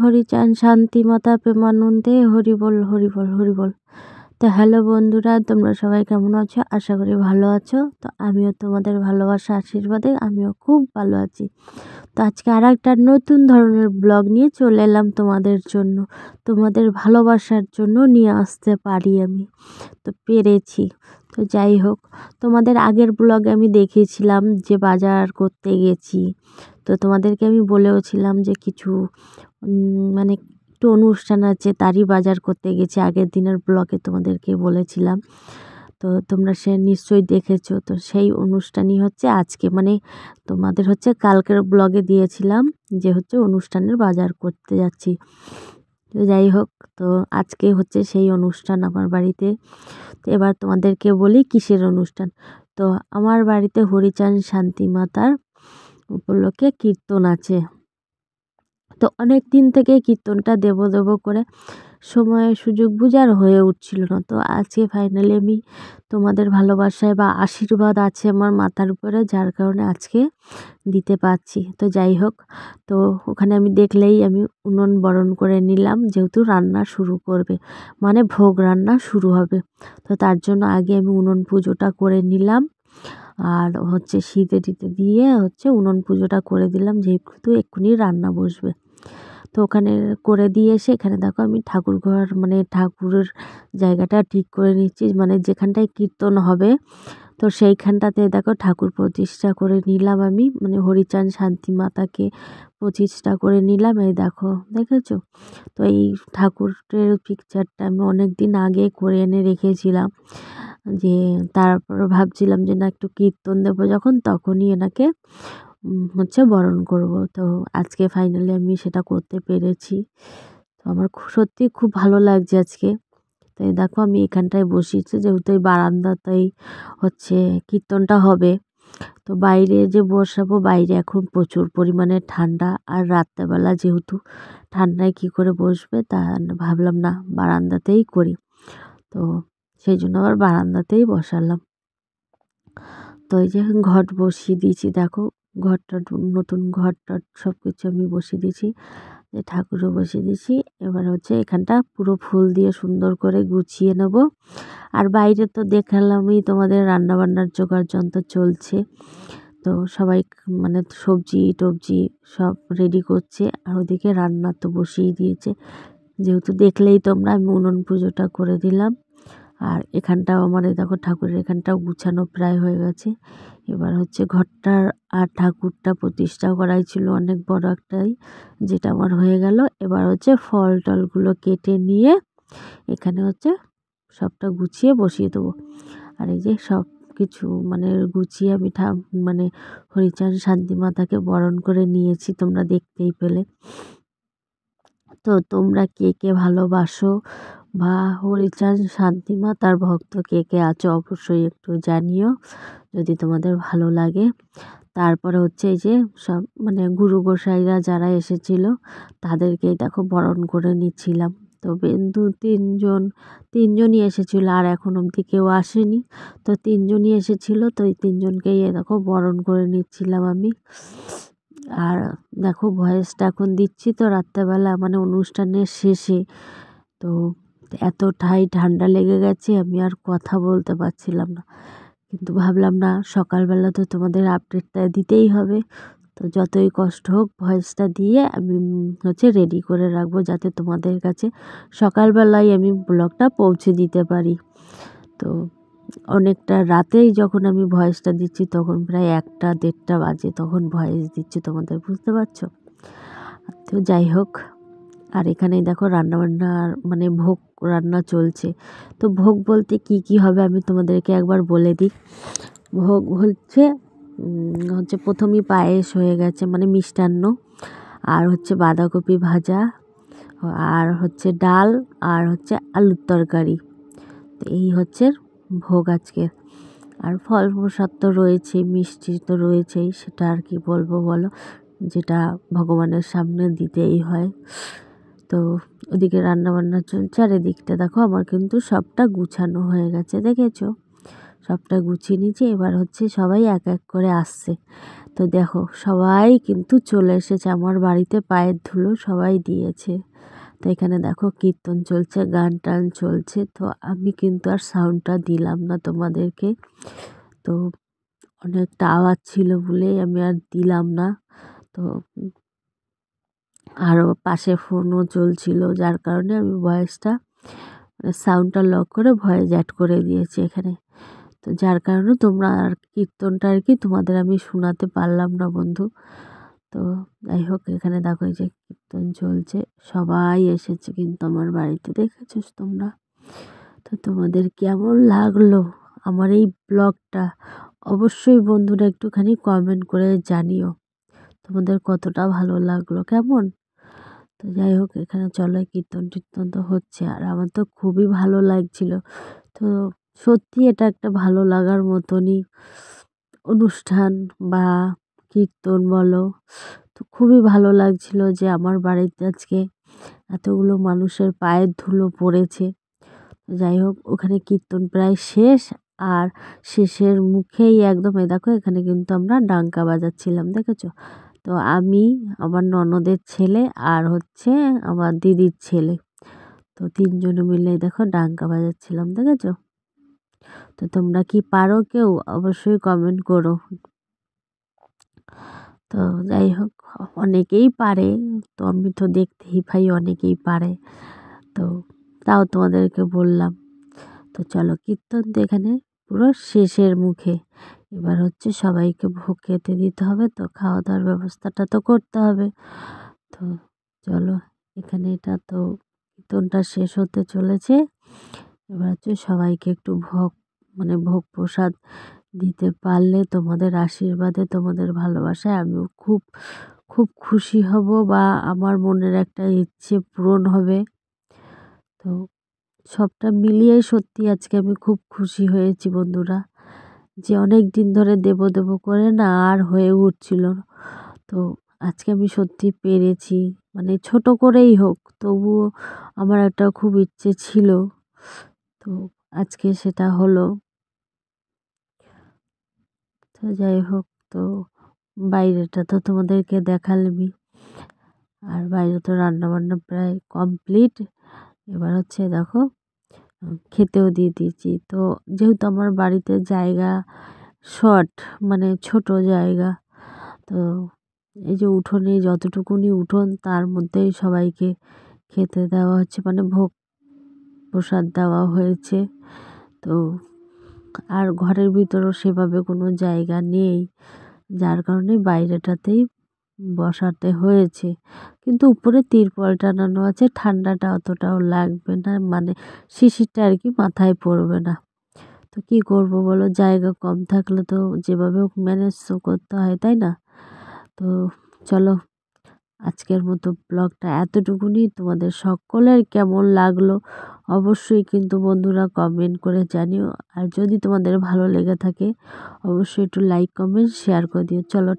হরিচাঁদ শান্তি মাতা প্রেমানন্দে হরিবল হরিবল হরিবল। তো হ্যালো বন্ধুরা, তোমরা সবাই কেমন আছো? আশা করি ভালো আছো। তো আমিও তোমাদের ভালোবাসা আশীর্বাদে আমিও খুব ভালো আছি। তো আজকে আর একটা নতুন ধরনের ব্লগ নিয়ে চলে এলাম তোমাদের জন্য, তোমাদের ভালোবাসার জন্য নিয়ে আসতে পারি আমি, তো পেরেছি। তো যাই হোক, তোমাদের আগের ব্লগে আমি দেখিয়েছিলাম যে বাজার করতে গেছি। তো তোমাদেরকে আমি বলেওছিলাম যে কিছু মানে একটু অনুষ্ঠান আছে, তারই বাজার করতে গেছি। আগের দিনের ব্লগে তোমাদেরকে বলেছিলাম, তো তোমরা সে নিশ্চয়ই দেখেছো। তো সেই অনুষ্ঠানই হচ্ছে আজকে, মানে তোমাদের হচ্ছে কালকের ব্লগে দিয়েছিলাম যে হচ্ছে অনুষ্ঠানের বাজার করতে যাচ্ছি। তো যাই হোক, তো আজকে হচ্ছে সেই অনুষ্ঠান আমার বাড়িতে। তো এবার তোমাদেরকে বলি কিসের অনুষ্ঠান। তো আমার বাড়িতে হরিচাঁদ শান্তি মাতার উপলক্ষে কীর্তন আছে। তো অনেক দিন থেকে কীর্তনটা দেবো দেবো করে সময় সুযোগ বুঝে আর হয়ে উঠছিল না। তো আজকে ফাইনালি আমি তোমাদের ভালোবাসায় বা আশীর্বাদ আছে আমার মাথার উপরে, যার কারণে আজকে দিতে পারছি। তো যাই হোক, তো ওখানে আমি দেখলেই আমি উনুন বরণ করে নিলাম, যেহেতু রান্না শুরু করবে, মানে ভোগ রান্না শুরু হবে। তো তার জন্য আগে আমি উনুন পুজোটা করে নিলাম, আর হচ্ছে শীতে টিতে দিয়ে হচ্ছে উনুন পুজোটা করে দিলাম, যেহেতু এক্ষুনি রান্না বসবে। তো ওখানে করে দিয়ে এসে এখানে দেখো আমি ঠাকুর ঘর, মানে ঠাকুরের জায়গাটা ঠিক করে নিচ্ছি, মানে যেখানটায় কীর্তন হবে তো সেইখানটাতে দেখো ঠাকুর প্রতিষ্ঠা করে নিলাম আমি, মানে হরিচাঁদ শান্তি মাতাকে প্রতিষ্ঠা করে নিলাম। এই দেখো, দেখেছো? তো এই ঠাকুরের পিকচারটা আমি অনেক দিন আগে করে এনে রেখেছিলাম, যে তারপর ভাবছিলাম যে না একটু কীর্তন দেবো যখন, তখনই এনাকে হচ্ছে বরণ করব। তো আজকে ফাইনালি আমি সেটা করতে পেরেছি। তো আমার সত্যি খুব ভালো লাগছে আজকে। তাই দেখো আমি এখানটায় বসিয়েছি, যেহেতু এই বারান্দাতেই হচ্ছে কীর্তনটা হবে। তো বাইরে যে বসাবো, বাইরে এখন প্রচুর পরিমাণে ঠান্ডা, আর রাত্রেবেলা যেহেতু ঠান্ডায় কি করে বসবে, তা ভাবলাম না বারান্দাতেই করি। তো সেই জন্য আবার বারান্দাতেই বসালাম। তো এই যে ঘট বসিয়ে দিয়েছি, দেখো ঘরটা, নতুন ঘরটা সব কিছু আমি বসিয়ে দিয়েছি, যে ঠাকুরও বসিয়ে দিয়েছি। এবার হচ্ছে এখানটা পুরো ফুল দিয়ে সুন্দর করে গুছিয়ে নেব। আর বাইরে তো দেখালামই তোমাদের রান্নাবান্নার জোগাড় যন্ত্র চলছে। তো সবাই মানে সবজি টবজি সব রেডি করছে, আর ওদিকে রান্না তো বসিয়ে দিয়েছে। যেহেতু দেখলেই তোমরা, আমি উনুন পুজোটা করে দিলাম। আর এখানটাও আমার দেখো ঠাকুরের এখানটাও গুছানো প্রায় হয়ে গেছে। এবার হচ্ছে ঘরটার আর ঠাকুরটা প্রতিষ্ঠা করাই ছিল অনেক বড় একটাই, যেটা আমার হয়ে গেল। এবার হচ্ছে ফল টলগুলো কেটে নিয়ে এখানে হচ্ছে সবটা গুছিয়ে বসিয়ে দেবো। আর এই যে সব কিছু মানে গুছিয়ে আমি মানে হরিচাঁদ শান্তি মাতাকে বরণ করে নিয়েছি, তোমরা দেখতেই পেলে। তো তোমরা কে কে ভালোবাসো বা হরিচাঁদ শান্তি মাতার ভক্ত কে কে আছো, অবশ্যই একটু জানিও যদি তোমাদের ভালো লাগে। তারপরে হচ্ছে এই যে সব মানে গুরু গোসাইরা যারা এসেছিল তাদেরকেই দেখো বরণ করে নিচ্ছিলাম। তো বিন্দু তিনজনই এসেছিল, আর এখন অবধি কেউ আসেনি। তো তিনজনই এসেছিল, তো এই তিনজনকেই দেখো বরণ করে নিচ্ছিলাম আমি। আর দেখো ভয়েসটা এখন দিচ্ছি তো রাত্রেবেলা, মানে অনুষ্ঠানের শেষে। তো এতটাই ঠান্ডা লেগে গেছে আমি আর কথা বলতে পারছিলাম না, কিন্তু ভাবলাম না সকালবেলা তো তোমাদের আপডেটটা দিতেই হবে। তো যতই কষ্ট হোক ভয়েসটা দিয়ে আমি হচ্ছে রেডি করে রাখবো, যাতে তোমাদের কাছে সকালবেলায় আমি ব্লগটা পৌঁছে দিতে পারি। তো অনেকটা রাতেই যখন আমি ভয়েসটা দিচ্ছি, তখন প্রায় 1টা 1:30 বাজে, তখন ভয়েস দিচ্ছি তোমাদের, বুঝতে পারছো? তো যাই হোক, আর এখানেই দেখো রান্নাবান্নার মানে ভোগ রান্না চলছে। তো ভোগ বলতে কি কি হবে আমি তোমাদেরকে একবার বলে দিই। ভোগ হচ্ছে প্রথমেই পায়েস হয়ে গেছে, মানে মিষ্টান্ন, আর হচ্ছে বাঁধাকপি ভাজা, আর হচ্ছে ডাল, আর হচ্ছে আলুর তরকারি। তো এই হচ্ছে ভোগ আজকে। আর ফল প্রসাদ তো রয়েছেই, মিষ্টি তো রয়েছেই, সেটা আর কি বলবো বলো, যেটা ভগবানের সামনে দিতেই হয়। তো ওদিকে রান্নাবান্না চলছে, আর এদিকটা দেখো আমার কিন্তু সবটা গুছানো হয়ে গেছে, দেখেছো? সবটা গুছিয়ে নিয়েছি। এবার হচ্ছে সবাই এক এক করে আসছে। তো তো দেখো সবাই কিন্তু চলে এসেছে আমার বাড়িতে, পায়ের ধুলো সবাই দিয়েছে। তো এখানে দেখো কীর্তন চলছে, গান টান চলছে। তো আমি কিন্তু আর সাউন্ডটা দিলাম না তোমাদেরকে, তো অনেকটা আওয়াজ ছিল বলে আমি আর দিলাম না। তো আরও পাশে ফোনও চলছিল, যার কারণে আমি ভয়েসটা সাউন্ডটা লক করে ভয়েস অ্যাড করে দিয়েছি এখানে। তো যার কারণে তোমরা আর কীর্তনটা আর কি তোমাদের আমি শোনাতে পারলাম না বন্ধু। তো যাই হোক, এখানে দেখো এই যে কীর্তন চলছে, সবাই এসেছে কিন্তু আমার বাড়িতে, দেখেছো তোমরা। তো তোমাদের কেমন লাগলো আমার এই ব্লগটা অবশ্যই বন্ধুরা একটুখানি কমেন্ট করে জানিও তোমাদের কতটা ভালো লাগলো, কেমন। তো যাই হোক, এখানে চলো কীর্তন টীর্তন তো হচ্ছে আর আমার তো খুবই ভালো লাগছিল। তো সত্যি এটা একটা ভালো লাগার মতনই অনুষ্ঠান বা কীর্তন বলো, তো খুবই ভালো লাগছিল যে আমার বাড়িতে আজকে এতগুলো মানুষের পায়ের ধুলো পড়েছে। যাই হোক, ওখানে কীর্তন প্রায় শেষ, আর শেষের মুখেই একদম দেখো এখানে কিন্তু আমরা ডাঙ্কা বাজাচ্ছিলাম, দেখেছো। তো আমি, আমার ননদের ছেলে আর হচ্ছে আমার দিদির ছেলে, তো তিনজনে মিলে দেখো ডাঙ্কা বাজাচ্ছিলাম, দেখেছো। তো তোমরা কি পারো কেউ অবশ্যই কমেন্ট করো। তো যাই হোক, অনেকেই পারে, তো আমি তো দেখতেই পাই অনেকেই পারে, তো তাও তোমাদেরকে বললাম। তো চলো, কীর্তন তো এখানে পুরো শেষের মুখে, এবার হচ্ছে সবাইকে ভোগ খেতে দিতে হবে, তো খাওয়া দাওয়ার ব্যবস্থাটা তো করতে হবে। তো চলো, এখানে এটা তো কীর্তনটা শেষ হতে চলেছে, এবার হচ্ছে সবাইকে একটু ভোগ প্রসাদ দিতে পারলে তোমাদের আশীর্বাদে, তোমাদের ভালোবাসায় আমিও খুব খুব খুশি হব, বা আমার মনের একটা ইচ্ছে পূরণ হবে। তো সবটা মিলিয়েই সত্যি আজকে আমি খুব খুশি হয়েছি বন্ধুরা, যে অনেক দিন ধরে দেব দেব করে না আর হয়ে উঠছিল। তো আজকে আমি সত্যি পেরেছি, মানে ছোট করেই হোক তবুও আমার একটা খুব ইচ্ছে ছিল, তো আজকে সেটা হলো। তো যাই হোক, তো বাইরেটা তো তোমাদেরকে দেখালামই, আর বাইরে তো রান্নাবান্না প্রায় কমপ্লিট। এবার হচ্ছে দেখো খেতেও দিয়ে দিয়েছি। তো যেহেতু আমার বাড়িতে জায়গা শর্ট, মানে ছোট জায়গা, তো এই যে উঠোনে যতটুকুনি উঠোন তার মধ্যেই সবাইকে খেতে দেওয়া হচ্ছে, মানে ভোগ প্রসাদ দেওয়া হয়েছে। তো আর ঘরের ভিতরেও সেভাবে কোনো জায়গা নেই, যার কারণে বাইরেটাতেই বসাতে হয়েছে। কিন্তু উপরে তিরপল টানানো আছে, ঠান্ডাটা অতটাও লাগবে না, মানে শিশিরটা আর কি মাথায় পড়বে না। তো কি করব বলো, জায়গা কম থাকলে তো যেভাবে হোক ম্যানেজ তো করতে হয়, তাই না। তো চলো, আজকের মতো ব্লগটা এতটুকুনি। তোমাদের সকলের কেমন লাগলো অবশ্যই কিন্তু বন্ধুরা কমেন্ট করে জানিও, আর যদি তোমাদের ভালো লেগে থাকে অবশ্যই একটু লাইক কমেন্ট শেয়ার করে দিও। চলো।